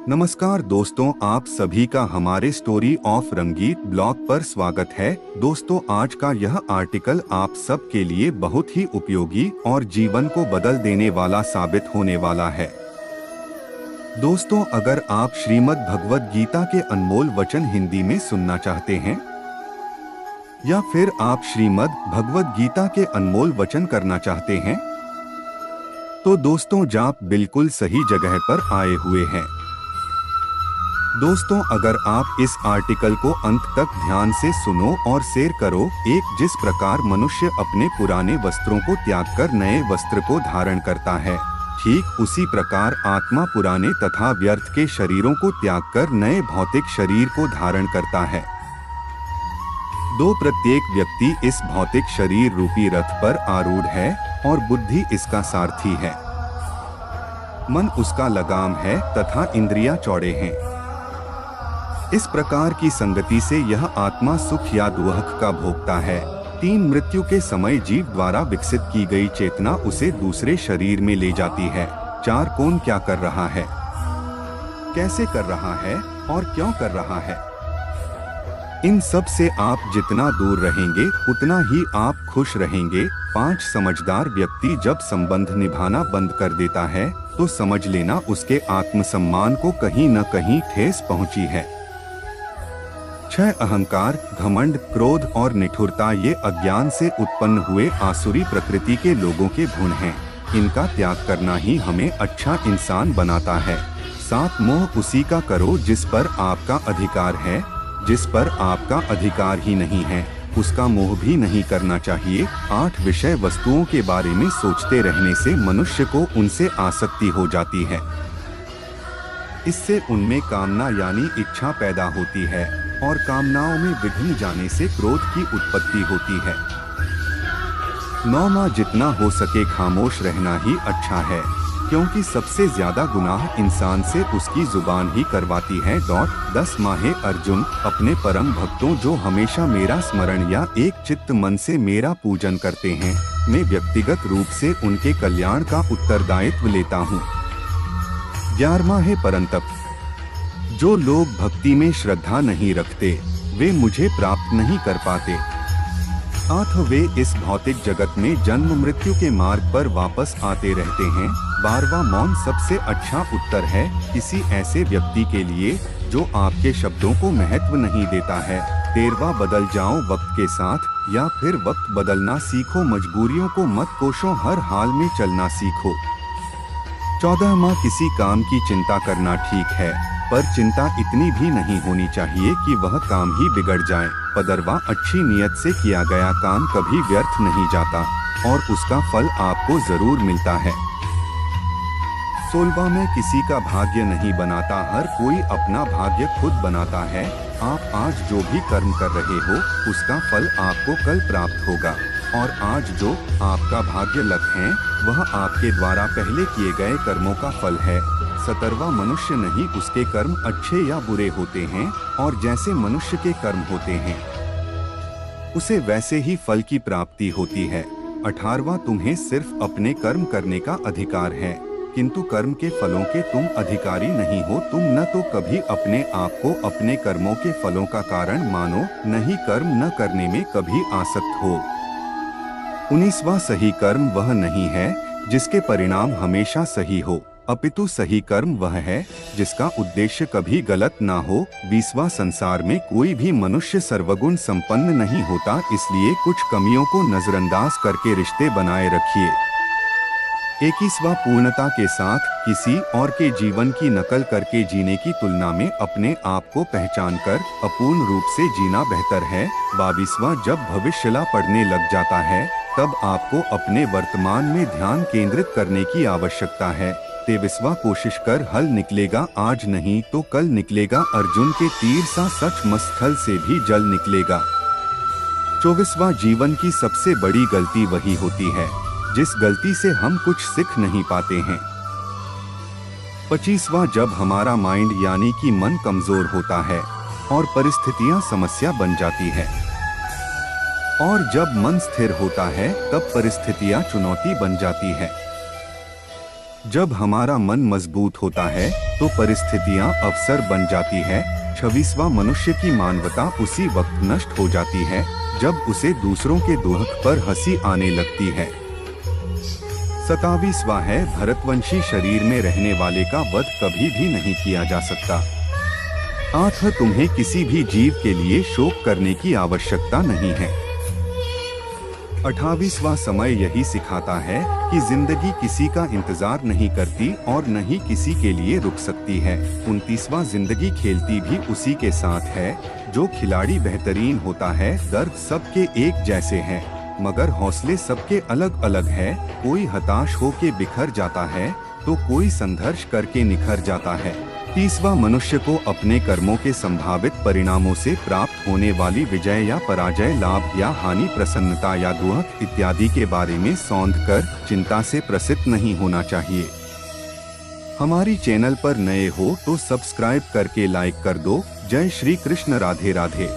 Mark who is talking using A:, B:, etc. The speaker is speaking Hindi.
A: नमस्कार दोस्तों, आप सभी का हमारे स्टोरी ऑफ रंगीत ब्लॉग पर स्वागत है। दोस्तों, आज का यह आर्टिकल आप सब के लिए बहुत ही उपयोगी और जीवन को बदल देने वाला साबित होने वाला है। दोस्तों, अगर आप श्रीमद् भगवद गीता के अनमोल वचन हिंदी में सुनना चाहते हैं या फिर आप श्रीमद् भगवद गीता के अनमोल वचन करना चाहते हैं, तो दोस्तों आप बिल्कुल सही जगह पर आए हुए हैं। दोस्तों, अगर आप इस आर्टिकल को अंत तक ध्यान से सुनो और शेयर करो। जिस प्रकार मनुष्य अपने पुराने वस्त्रों को त्याग कर नए वस्त्र को धारण करता है, ठीक उसी प्रकार आत्मा पुराने तथा व्यर्थ के शरीरों को त्याग कर नए भौतिक शरीर को धारण करता है। प्रत्येक व्यक्ति इस भौतिक शरीर रूपी रथ पर आरूढ़ है और बुद्धि इसका सारथी है। मन उसका लगाम है तथा इंद्रियां चौड़े हैं। इस प्रकार की संगति से यह आत्मा सुख या दुख का भोगता है। 3 मृत्यु के समय जीव द्वारा विकसित की गई चेतना उसे दूसरे शरीर में ले जाती है। 4 कौन क्या कर रहा है, कैसे कर रहा है और क्यों कर रहा है, इन सब से आप जितना दूर रहेंगे उतना ही आप खुश रहेंगे। 5 समझदार व्यक्ति जब संबंध निभाना बंद कर देता है तो समझ लेना उसके आत्मसम्मान को कहीं न कहीं ठेस पहुंची है। 6 अहंकार, घमंड, क्रोध और निठुरता ये अज्ञान से उत्पन्न हुए आसुरी प्रकृति के लोगों के गुण हैं। इनका त्याग करना ही हमें अच्छा इंसान बनाता है। 7 मोह उसी का करो जिस पर आपका अधिकार है। जिस पर आपका अधिकार ही नहीं है उसका मोह भी नहीं करना चाहिए। 8 विषय वस्तुओं के बारे में सोचते रहने से मनुष्य को उनसे आसक्ति हो जाती है। इससे उनमें कामना यानी इच्छा पैदा होती है और कामनाओं में विघ्न जाने से क्रोध की उत्पत्ति होती है। 9 जितना हो सके खामोश रहना ही अच्छा है, क्योंकि सबसे ज्यादा गुनाह इंसान से उसकी जुबान ही करवाती है। 10 माहे अर्जुन, अपने परम भक्तों जो हमेशा मेरा स्मरण या एक चित्त मन से मेरा पूजन करते हैं, मैं व्यक्तिगत रूप से उनके कल्याण का उत्तरदायित्व लेता हूँ। 11 परंतप, जो लोग भक्ति में श्रद्धा नहीं रखते वे मुझे प्राप्त नहीं कर पाते। 8 वे इस भौतिक जगत में जन्म मृत्यु के मार्ग पर वापस आते रहते हैं। 12वां मौन सबसे अच्छा उत्तर है किसी ऐसे व्यक्ति के लिए जो आपके शब्दों को महत्व नहीं देता है। 13वां बदल जाओ वक्त के साथ या फिर वक्त बदलना सीखो। मजबूरियों को मत कोसो, हर हाल में चलना सीखो। 14वां किसी काम की चिंता करना ठीक है, पर चिंता इतनी भी नहीं होनी चाहिए कि वह काम ही बिगड़ जाए। 15वां अच्छी नियत से किया गया काम कभी व्यर्थ नहीं जाता और उसका फल आपको जरूर मिलता है। 16वां में किसी का भाग्य नहीं बनाता, हर कोई अपना भाग्य खुद बनाता है। आप आज जो भी कर्म कर रहे हो उसका फल आपको कल प्राप्त होगा और आज जो आपका भाग्य लक है वह आपके द्वारा पहले किए गए कर्मों का फल है। 17वां मनुष्य नहीं उसके कर्म अच्छे या बुरे होते हैं और जैसे मनुष्य के कर्म होते हैं उसे वैसे ही फल की प्राप्ति होती है। 18वां तुम्हें सिर्फ अपने कर्म करने का अधिकार है, किंतु कर्म के फलों के तुम अधिकारी नहीं हो। तुम न तो कभी अपने आप को अपने कर्मों के फलों का कारण मानो, न ही कर्म न करने में कभी आसक्त हो। 19वां सही कर्म वह नहीं है जिसके परिणाम हमेशा सही हो, अपितु सही कर्म वह है जिसका उद्देश्य कभी गलत ना हो। 20वां संसार में कोई भी मनुष्य सर्वगुण संपन्न नहीं होता, इसलिए कुछ कमियों को नजरअंदाज करके रिश्ते बनाए रखिए। 21वां पूर्णता के साथ किसी और के जीवन की नकल करके जीने की तुलना में अपने आप को पहचान कर अपूर्ण रूप से जीना बेहतर है। 22वां जब भविष्यला पढ़ने लग जाता है तब आपको अपने वर्तमान में ध्यान केंद्रित करने की आवश्यकता है। 23वां कोशिश कर हल निकलेगा, आज नहीं तो कल निकलेगा। अर्जुन के तीर सा सच मस्तल से भी जल निकलेगा। 24वां जीवन की सबसे बड़ी गलती वही होती है जिस गलती से हम कुछ सीख नहीं पाते हैं। 25वां जब हमारा माइंड यानी कि मन कमजोर होता है और परिस्थितियां समस्या बन जाती है, और जब मन स्थिर होता है तब परिस्थितियां चुनौती बन जाती है। जब हमारा मन मजबूत होता है तो परिस्थितियां अवसर बन जाती है। 26वां मनुष्य की मानवता उसी वक्त नष्ट हो जाती है जब उसे दूसरों के दुख पर हंसी आने लगती है। 27वां है भरतवंशी शरीर में रहने वाले का वध कभी भी नहीं किया जा सकता। 8 तुम्हें किसी भी जीव के लिए शोक करने की आवश्यकता नहीं है। 28वां समय यही सिखाता है कि जिंदगी किसी का इंतजार नहीं करती और न ही किसी के लिए रुक सकती है। 29वां जिंदगी खेलती भी उसी के साथ है। जो खिलाड़ी बेहतरीन होता है, दर्द सबके एक जैसे हैं, मगर हौसले सबके अलग अलग है। कोई हताश होके बिखर जाता है तो कोई संघर्ष करके निखर जाता है। 30वां मनुष्य को अपने कर्मों के संभावित परिणामों से प्राप्त होने वाली विजय या पराजय, लाभ या हानि, प्रसन्नता या दुख इत्यादि के बारे में सौंध कर चिंता से ग्रसित नहीं होना चाहिए। हमारी चैनल पर नए हो तो सब्सक्राइब करके लाइक कर दो। जय श्री कृष्ण, राधे राधे।